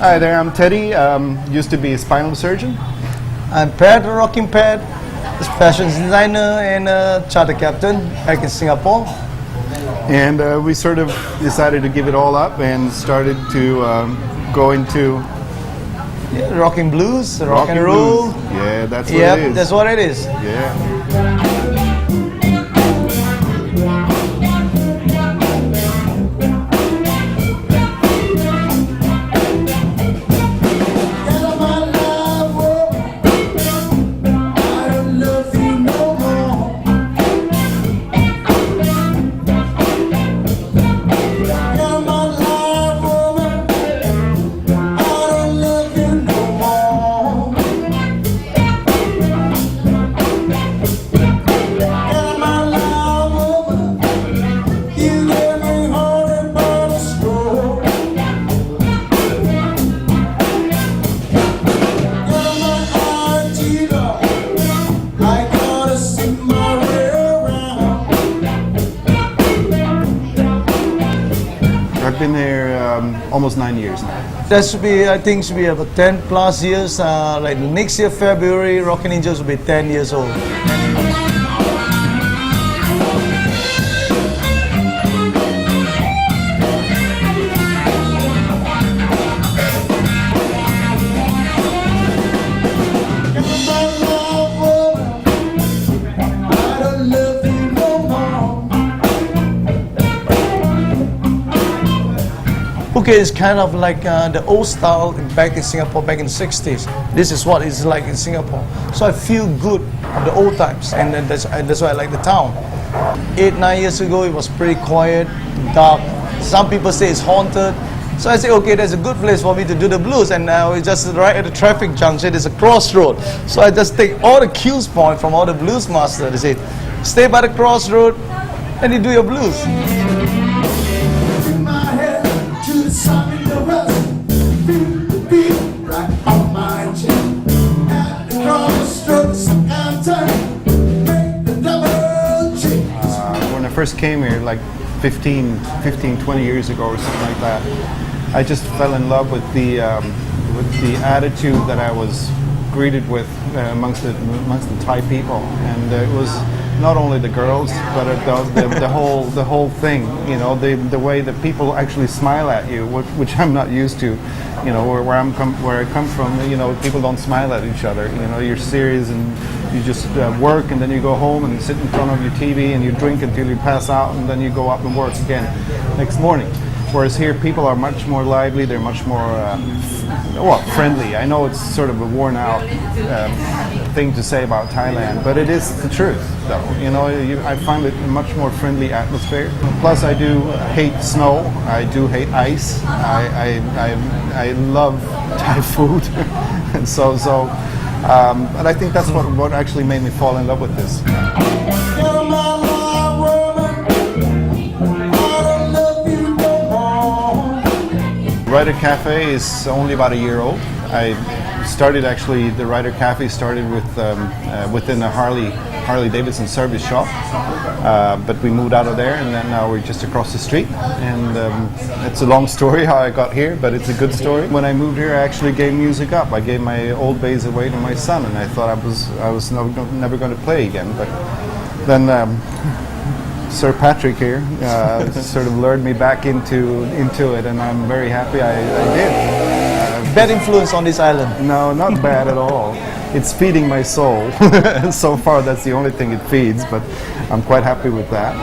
Hi there, I'm Teddy. Used to be a spinal surgeon. I'm Pat, Rockin Pat, fashion designer and charter captain back in Singapore. And we sort of decided to give it all up and started to go into Rockin blues, rock and roll. Blues. Yeah, that's what it is. That's what it is. Yeah. I've been there almost 9 years now. That should be, I think, should be about 10 plus years. Like next year, February, Rockin Angels will be 10 years old. Phuket is kind of like the old style back in Singapore, back in the 60s. This is what it's like in Singapore. So I feel good of the old times, and that's why I like the town. 8-9 years ago, it was pretty quiet, dark. Some people say it's haunted. So I say, okay, there's a good place for me to do the blues, and now it's just right at the traffic junction. There's a crossroad. So I just take all the cues point from all the blues masters. They say, stay by the crossroad, and you do your blues. When I first came here, like 15, 20 years ago or something like that, I just fell in love with the attitude that I was greeted with amongst the Thai people, and it was not only the girls, but the whole thing. You know, the way that people actually smile at you, which I'm not used to. You know, where I come from, you know, people don't smile at each other. You know, you're serious and you just work, and then you go home and sit in front of your TV and you drink until you pass out, and then you go up and work again next morning. Whereas here, people are much more lively. They're much more friendly. I know it's sort of a worn-out thing to say about Thailand, but it is the truth, though. You know, I find it a much more friendly atmosphere. Plus, I do hate snow. I do hate ice. I love Thai food, and but I think that's what actually made me fall in love with this. Writer Cafe is only about a year old. I started actually, the Writer Cafe started with within a Harley Davidson service shop, but we moved out of there, and then now we're just across the street. And it's a long story how I got here, but it's a good story. When I moved here, I actually gave music up. I gave my old bass away to my son, and I thought I was never going to play again. But then Sir Patrick here sort of lured me back into it, and I'm very happy I did. Bad influence on this island? No, not bad at all. It's feeding my soul. So far, that's the only thing it feeds, but I'm quite happy with that.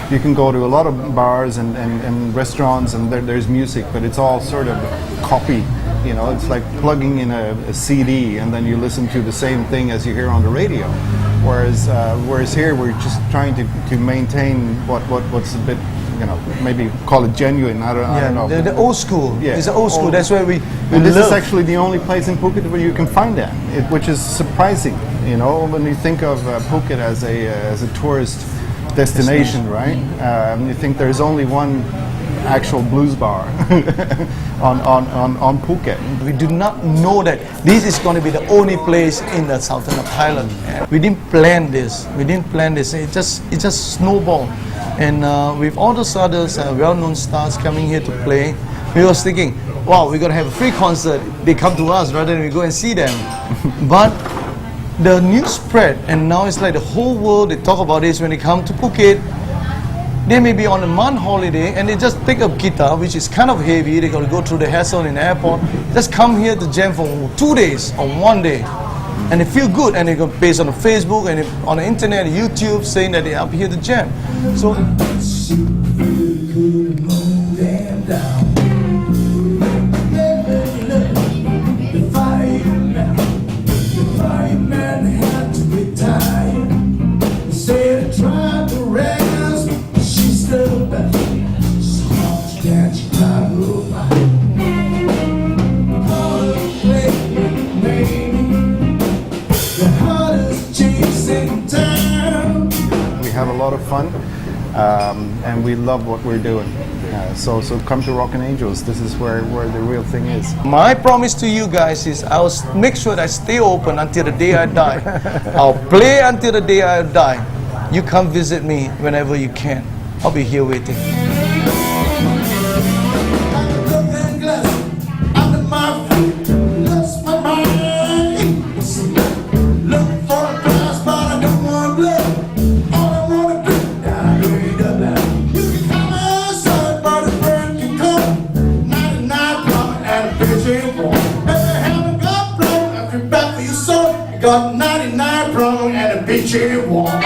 You can go to a lot of bars and restaurants, and there's music, but it's all sort of copy. You know, it's like plugging in a CD and then you listen to the same thing as you hear on the radio. Whereas here we're just trying to maintain what's a bit, you know, maybe call it genuine. I don't know. The old school. Yeah. It's the old school. That's where we and this is actually the only place in Phuket where you can find that, which is surprising. You know, when you think of Phuket as a tourist destination, right? You think there's only one actual blues bar on Phuket. We did not know that this is going to be the only place in the southern of Thailand. We didn't plan this. It just snowballed. And with all those others well-known stars coming here to play, we was thinking, wow, we're going to have a free concert. They come to us rather than we go and see them. But the news spread, and now it's like the whole world, they talk about this when they come to Phuket. They may be on a month holiday and they just pick up guitar, which is kind of heavy. They got to go through the hassle in the airport. Just come here to jam for 2 days or 1 day. And they feel good, and they go based on the Facebook and on the internet, YouTube, saying that they're up here to jam. So we have a lot of fun, and we love what we're doing. So come to Rockin' Angels. This is where the real thing is. my promise to you guys is I'll make sure that I stay open until the day I die. I'll play until the day I die. You come visit me whenever you can. I'll be here waiting. Got 99 wrong and a bitch you want.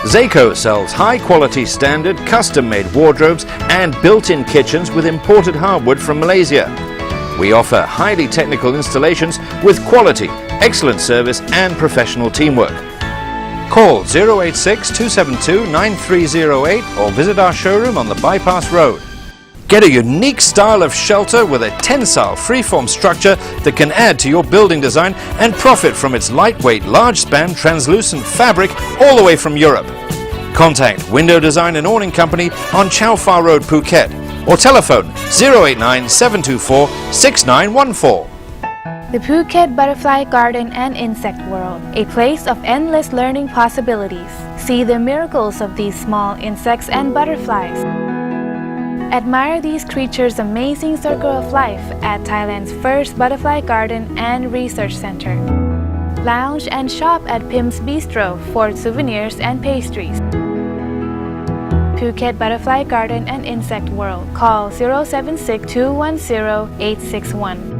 Zayco sells high-quality standard, custom-made wardrobes and built-in kitchens with imported hardwood from Malaysia. We offer highly technical installations with quality, excellent service and professional teamwork. Call 086 272 9308 or visit our showroom on the Bypass Road. Get a unique style of shelter with a tensile freeform structure that can add to your building design and profit from its lightweight, large-span, translucent fabric all the way from Europe. Contact Window Design and Awning Company on Chow Phar Road, Phuket, or telephone 089 724 6914. The Phuket Butterfly Garden and Insect World, a place of endless learning possibilities. See the miracles of these small insects and butterflies. Admire these creatures' amazing circle of life at Thailand's first butterfly garden and research center. Lounge and shop at Pim's Bistro for souvenirs and pastries. Phuket Butterfly Garden and Insect World. Call 076 210 861.